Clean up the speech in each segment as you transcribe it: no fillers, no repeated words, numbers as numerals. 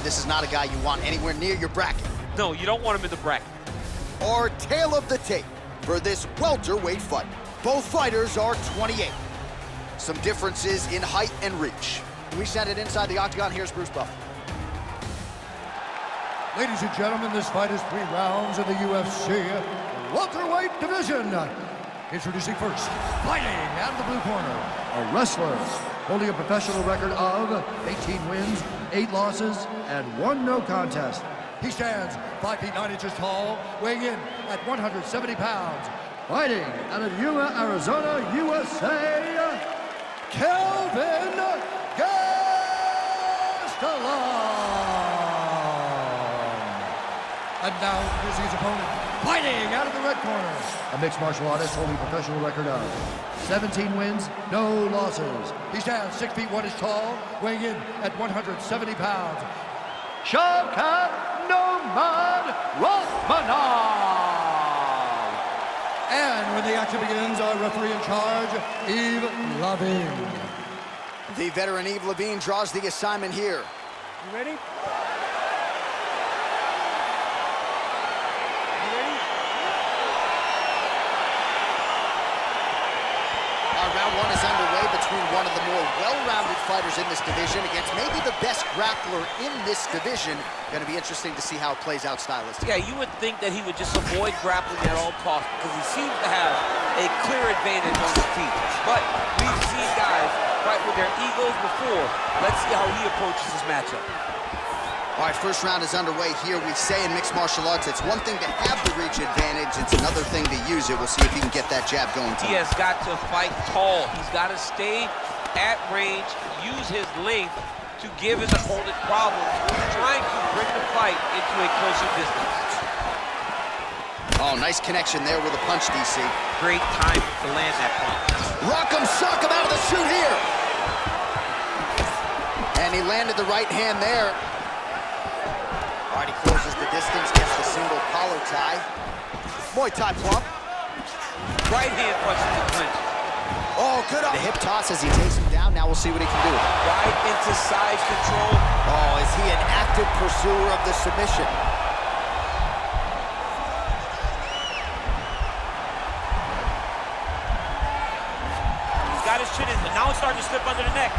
this is not a guy you want anywhere near your bracket. No, you don't want him in the bracket. Our tail of the tape for this welterweight fight. Both fighters are 28. Some differences in height and reach. We send it inside the octagon. Here's Bruce Buff. Ladies and gentlemen, this fight is 3 rounds in the UFC welterweight division. Introducing first, fighting out of the blue corner, a wrestler holding a professional record of 18 wins, 8 losses, and 1 no contest. He stands 5 feet 9 inches tall, weighing in at 170 pounds. Fighting out of Yuma, Arizona, USA, Kelvin Gastelum. And now, here's his opponent, fighting out of the red corner, a mixed martial artist holding a professional record of 17 wins, no losses. He stands 6 feet 1 inches tall, weighing in at 170 pounds. Shavkat Nomad Rakhmonov. And when the action begins, our referee in charge, Yves Lavigne. The veteran Yves Lavigne draws the assignment here. You ready? Round 1 is underway between one of the more well-rounded fighters in this division against maybe the best grappler in this division. Going to be interesting to see how it plays out stylistically. Yeah, you would think that he would just avoid grappling at all costs because he seems to have a clear advantage on his feet. But we've seen guys fight with their egos before. Let's see how he approaches this matchup. All right, first round is underway here. We say in mixed martial arts, it's one thing to have the reach advantage. It's another thing to use it. We'll see if he can get that jab going. He has got to fight tall. He's got to stay at range, use his length to give his opponent problems, trying to bring the fight into a closer distance. Oh, nice connection there with a punch, DC. Great time to land that punch. Rock him, sock him out of the chute here. And he landed the right hand there. All right, he closes the distance, gets the single collar tie. Muay Thai plump. Right hand punch to the clinch. Oh, good on the hip toss as he takes him down. Now we'll see what he can do. Right into side control. Oh, is he an active pursuer of the submission? He's got his chin in, but now it's starting to slip under the neck.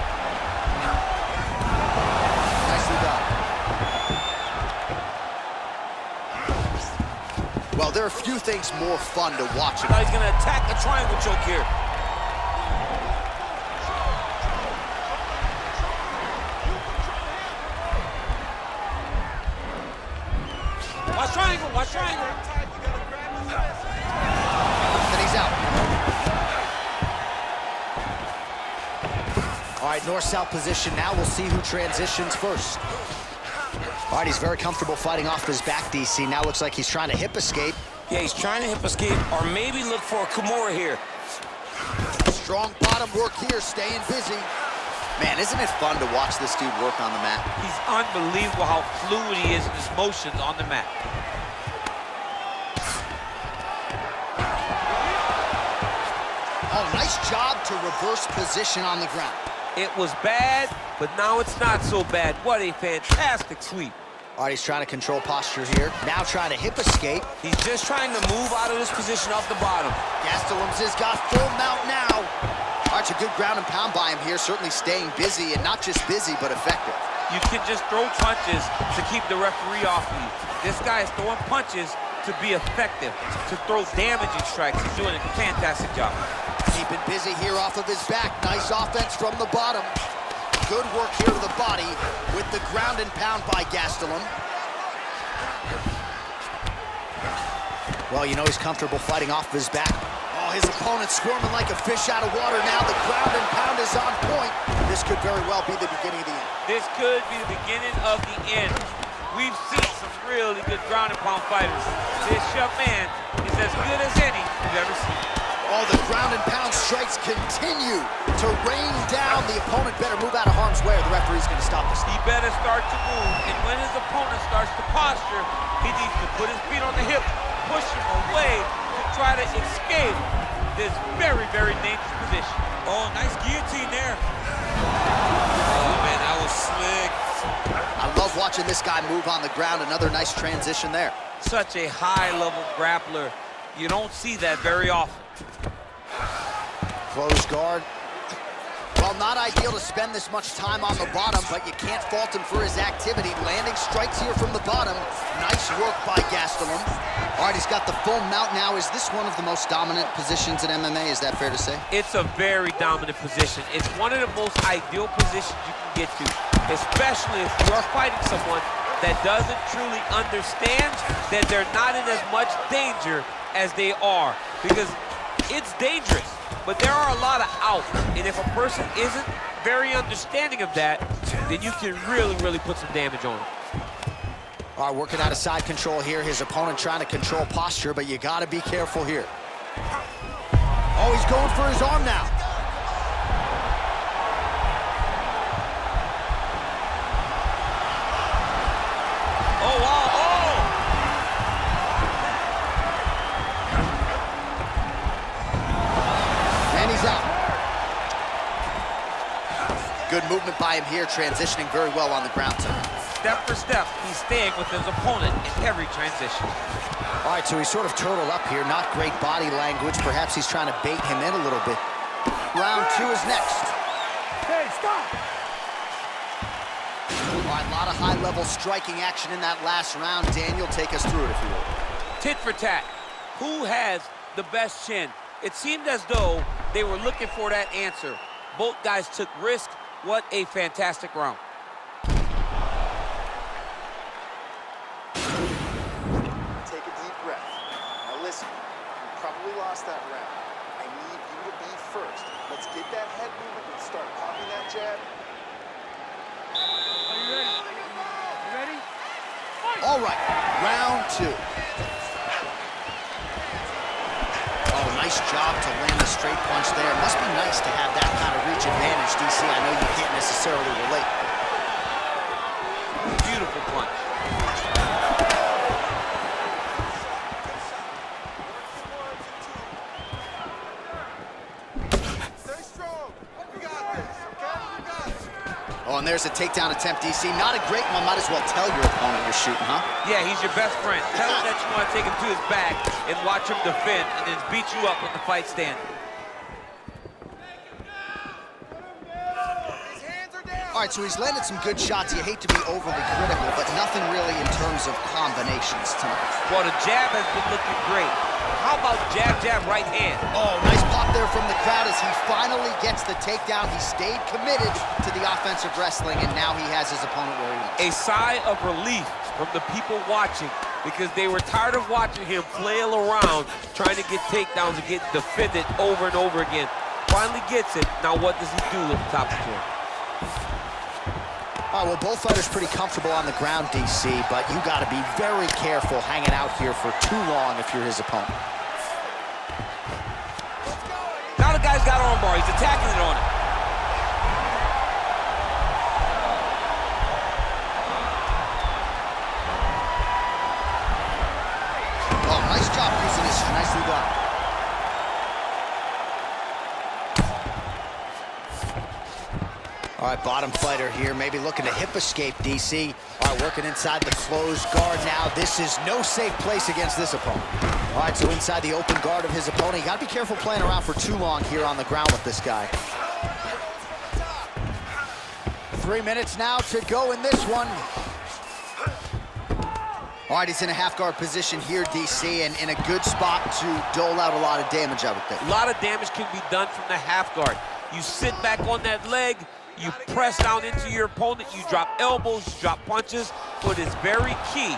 Nicely done. Well, there are a few things more fun to watch. Now he's going to attack the triangle choke here. Watch triangle, watch triangle. And he's out. All right, north-south position now. We'll see who transitions first. All right, he's very comfortable fighting off his back, DC. Now looks like he's trying to hip escape. Yeah, he's trying to hip escape or maybe look for a Kimura here. Strong bottom work here, staying busy. Man, isn't it fun to watch this dude work on the mat? He's unbelievable how fluid he is in his motions on the mat. Oh, nice job to reverse position on the ground. It was bad, but now it's not so bad. What a fantastic sweep. All right, he's trying to control posture here. Now trying to hip escape. He's just trying to move out of this position off the bottom. Gastelum's has got full mount now. All right, a good ground and pound by him here, certainly staying busy, and not just busy, but effective. You can just throw punches to keep the referee off of you. This guy is throwing punches to be effective, to throw damaging strikes. He's doing a fantastic job. Keeping busy here off of his back. Nice offense from the bottom. Good work here to the body with the ground and pound by Gastelum. Well, you know he's comfortable fighting off of his back. Oh, his opponent's squirming like a fish out of water now. The ground and pound is on point. This could very well be the beginning of the end. This could be the beginning of the end. We've seen some really good ground and pound fighters. This young man is as good as any you've ever seen. Oh, the ground and pound strikes continue to rain down. The opponent better move out of harm's way or the referee's going to stop this. He better start to move, and when his opponent starts to posture, he needs to put his feet on the hip, push him away to try to escape this very, very dangerous position. Oh, nice guillotine there. Oh, man, that was slick. I love watching this guy move on the ground. Another nice transition there. Such a high-level grappler. You don't see that very often. Closed guard. Well, not ideal to spend this much time on the bottom, but you can't fault him for his activity. Landing strikes here from the bottom. Nice work by Gastelum. All right, he's got the full mount now. Is this one of the most dominant positions in MMA? Is that fair to say? It's a very dominant position. It's one of the most ideal positions you can get to, especially if you're fighting someone that doesn't truly understand that they're not in as much danger as they are, because it's dangerous, but there are a lot of outs, and if a person isn't very understanding of that, then you can really put some damage on them. All right, working out of side control here. His opponent trying to control posture, but you got to be careful here. Oh, he's going for his arm now. Oh, wow, oh! And he's out. Good movement by him here, transitioning very well on the ground tonight. Step for step, he's staying with his opponent in every transition. All right, so he's sort of turtled up here. Not great body language. Perhaps he's trying to bait him in a little bit. Round 2 is next. Hey, stop! All right, a lot of high-level striking action in that last round. Daniel, take us through it, if you will. Tit for tat. Who has the best chin? It seemed as though they were looking for that answer. Both guys took risk. What a fantastic round. Take a deep breath. Now listen, you probably lost that round. I need you to be first. Let's get that head movement and start popping that jab. Are you ready? You ready? All right, round 2. Oh, nice job to land the straight punch there. Must be nice to have that kind of reach advantage, DC. I know you can't necessarily relate. Beautiful punch. Stay strong. You got this, okay? You got it. Oh, and there's a takedown attempt, DC. Not a great one. Might as well tell your opponent you're shooting, huh? Yeah, he's your best friend. Tell him that you want to take him to his back and watch him defend and then beat you up when the fight stands. His hands are down. All right, so he's landed some good shots. You hate to be overly critical, but nothing really in terms of combinations tonight. Well, the jab has been looking great. How about jab, jab, right hand? Oh, nice pop there from the crowd as he finally gets the takedown. He stayed committed to the offensive wrestling, and now he has his opponent where he wants. A sigh of relief from the people watching, because they were tired of watching him flail around trying to get takedowns and get defended over and over again. Finally gets it. Now what does he do with the top control? All right, well, both fighters pretty comfortable on the ground, DC, but you got to be very careful hanging out here for too long if you're his opponent. Now the guy's got armbar. He's attacking it on it. Oh, nice job using his, nicely done. All right, bottom fighter here, maybe looking to hip escape, DC. All right, working inside the closed guard now. This is no safe place against this opponent. All right, so inside the open guard of his opponent. You got to be careful playing around for too long here on the ground with this guy. 3 minutes now to go in this one. All right, he's in a half guard position here, DC, and in a good spot to dole out a lot of damage, I would think. A lot of damage can be done from the half guard. You sit back on that leg, you press down into your opponent, you drop elbows, you drop punches. What is very key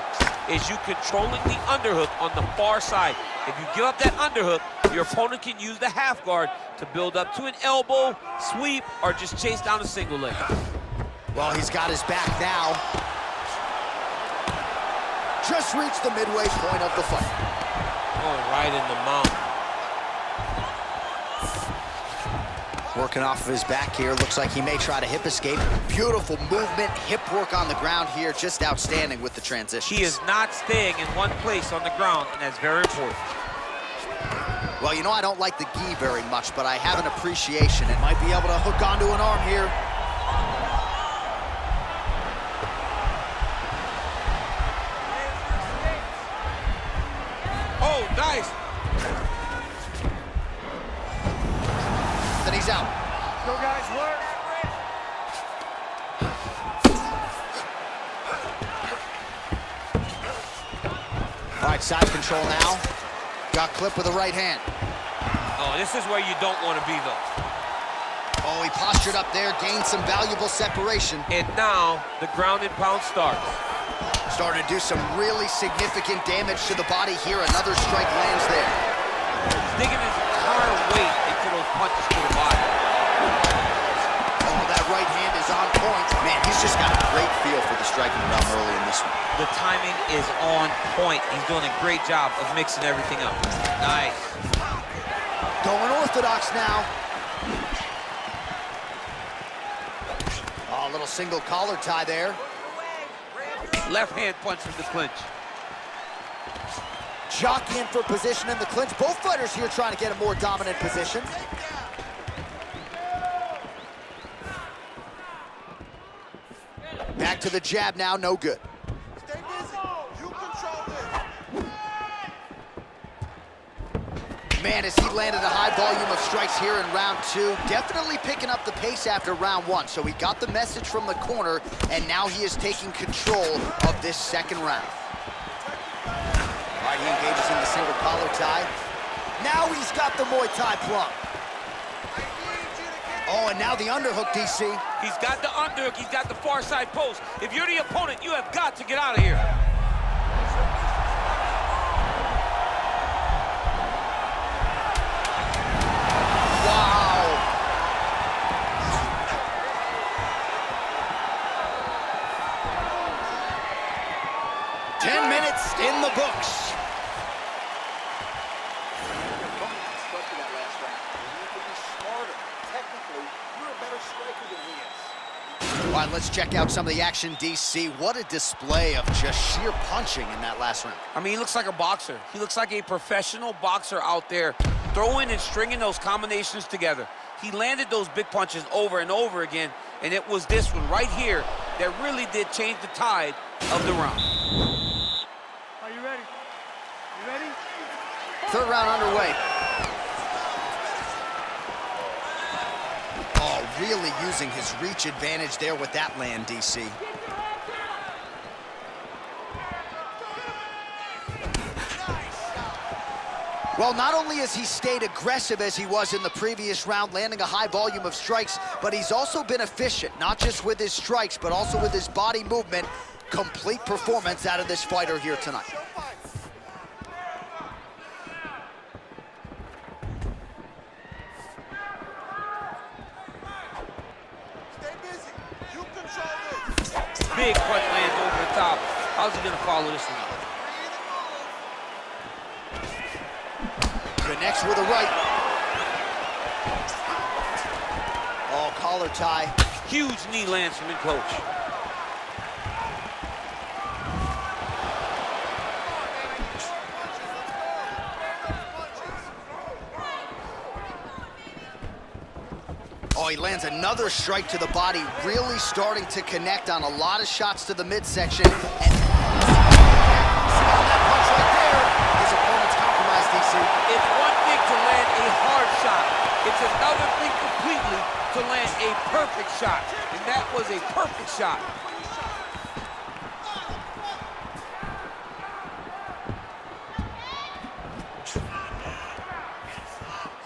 is you controlling the underhook on the far side. If you give up that underhook, your opponent can use the half guard to build up to an elbow, sweep, or just chase down a single leg. Well, he's got his back now. Just reached the midway point of the fight. Oh, right in the mount. Working off of his back here. Looks like he may try to hip escape. Beautiful movement, hip work on the ground here. Just outstanding with the transition. He is not staying in one place on the ground, and that's very important. Well, you know, I don't like the gi very much, but I have an appreciation. It might be able to hook onto an arm here. All right, side control now. Got clipped with the right hand. Oh, this is where you don't want to be, though. Oh, he postured up there, gained some valuable separation. And now the ground and pound starts. Starting to do some really significant damage to the body here. Another strike lands there. He's digging his entire weight into those punches to the body. Oh, that right hand is on point. Man, he's just got a great feel for the striking realm early in this one. The timing is on point. He's doing a great job of mixing everything up. Nice. Going orthodox now. Oh, a little single collar tie there. Left hand punch from the clinch. Jockeying for position in the clinch. Both fighters here trying to get a more dominant position. Back to the jab now, no good. Stay busy. You control this. Man, as he landed a high volume of strikes here in round 2, definitely picking up the pace after round 1. So he got the message from the corner, and now he is taking control of this second round. All right, he engages in the single collar tie. Now he's got the Muay Thai plum. Oh, and now the underhook, DC. He's got the underhook. He's got the far side post. If you're the opponent, you have got to get out of here. Wow. 10 minutes in the books. All right, let's check out some of the action, DC. What a display of just sheer punching in that last round. I mean, he looks like a boxer. He looks like a professional boxer out there, throwing and stringing those combinations together. He landed those big punches over and over again, and it was this one right here that really did change the tide of the round. Are you ready? You ready? Third round underway. Oh, really using his reach advantage there with that land, DC. Well, not only has he stayed aggressive as he was in the previous round, landing a high volume of strikes, but he's also been efficient, not just with his strikes, but also with his body movement. Complete performance out of this fighter here tonight. Stay busy. You control this. Big punch lands over the top. How's he gonna follow this one up? Connects with a right. Oh, collar tie. Huge knee lands from in-close. Oh, he lands another strike to the body, really starting to connect on a lot of shots to the midsection. And that punch right there, his opponent's compromised, DC. It's one thing to land a hard shot. It's another thing completely to land a perfect shot. And that was a perfect shot.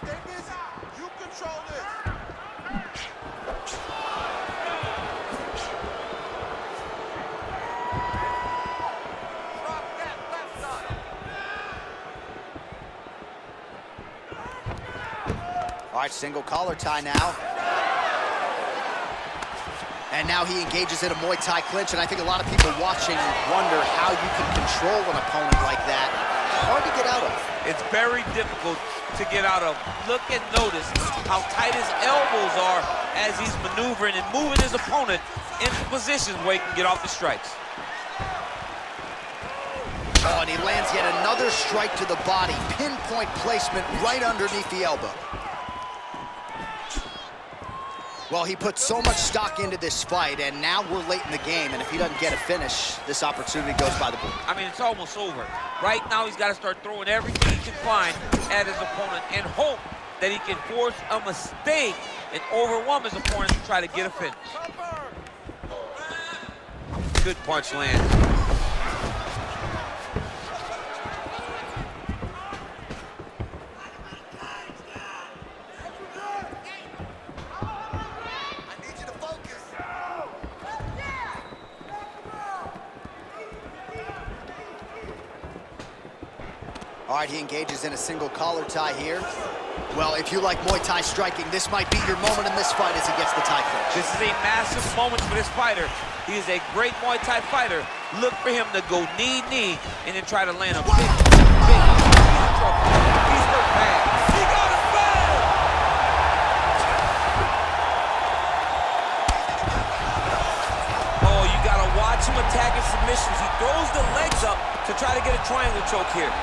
Stay busy. You control this. Drop that left on him. All right, single collar tie now. And now he engages in a Muay Thai clinch, and I think a lot of people watching wonder how you can control an opponent like that. Hard to get out of. It's very difficult to get out of. Look and notice how tight his elbows are as he's maneuvering and moving his opponent into positions where he can get off the strikes. Oh, and he lands yet another strike to the body. Pinpoint placement right underneath the elbow. Well, he put so much stock into this fight, and now we're late in the game, and if he doesn't get a finish, this opportunity goes by the board. I mean, it's almost over. Right now, he's got to start throwing everything he can find at his opponent and hope that he can force a mistake and overwhelm his opponent to try to get a finish. Good punch land. All right, he engages in a single collar tie here. Well, if you like Muay Thai striking, this might be your moment in this fight as he gets the tie clinch. This is a massive moment for this fighter. He is a great Muay Thai fighter. Look for him to go knee, and then try to land a big. He's in trouble. He's hurt bad. He got him bad! Oh, you gotta watch him attacking submissions. He throws the legs up to try to get a triangle choke here.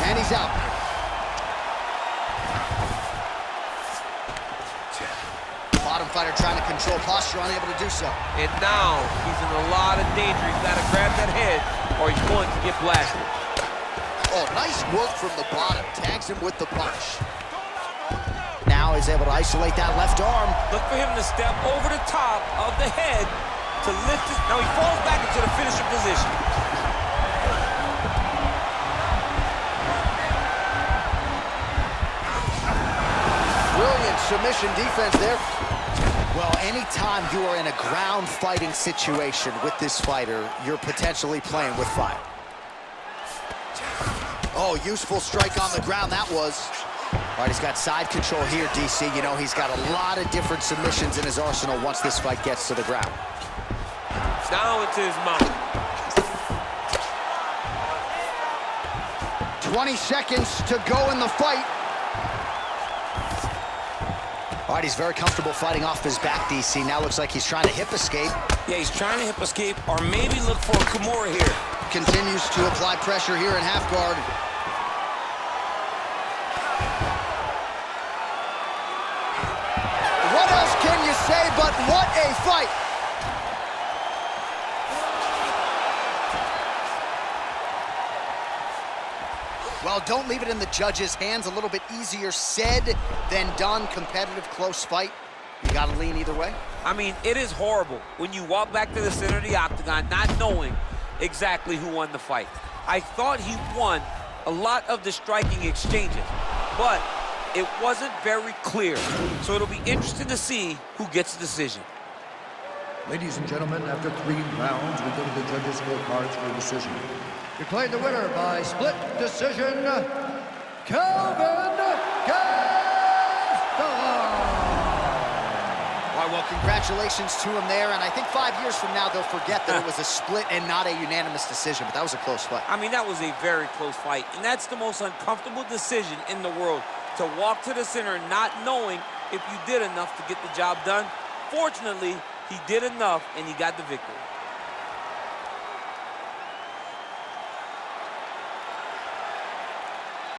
And he's out. Bottom fighter trying to control posture, unable to do so. And now he's in a lot of danger. He's got to grab that head or he's going to get blasted. Oh, nice work from the bottom. Tags him with the punch. Now he's able to isolate that left arm. Look for him to step over the top of the head to lift his... Now he falls back into the finisher position. Brilliant submission defense there. Well, anytime you are in a ground fighting situation with this fighter, you're potentially playing with fire. Oh, useful strike on the ground that was. All right, he's got side control here, DC. You know, he's got a lot of different submissions in his arsenal once this fight gets to the ground. Down into his mouth. 20 seconds to go in the fight. All right, he's very comfortable fighting off his back, DC. Now looks like he's trying to hip escape. Yeah, he's trying to hip escape or maybe look for a Kimura here. Continues to apply pressure here in half guard. What else can you say but what a fight? Well, don't leave it in the judges' hands. A little bit easier said than done. Competitive, close fight. You gotta lean either way. I mean, it is horrible when you walk back to the center of the octagon not knowing exactly who won the fight. I thought he won a lot of the striking exchanges, but it wasn't very clear. So it'll be interesting to see who gets the decision. Ladies and gentlemen, after 3 rounds, we go to the judges' scorecards for a decision. Declared the winner by split decision, Kelvin Gastelum. All right, well, congratulations to him there, and I think 5 years from now they'll forget that it was a split and not a unanimous decision, but that was a close fight. I mean, that was a very close fight, and that's the most uncomfortable decision in the world, to walk to the center not knowing if you did enough to get the job done. Fortunately, he did enough, and he got the victory.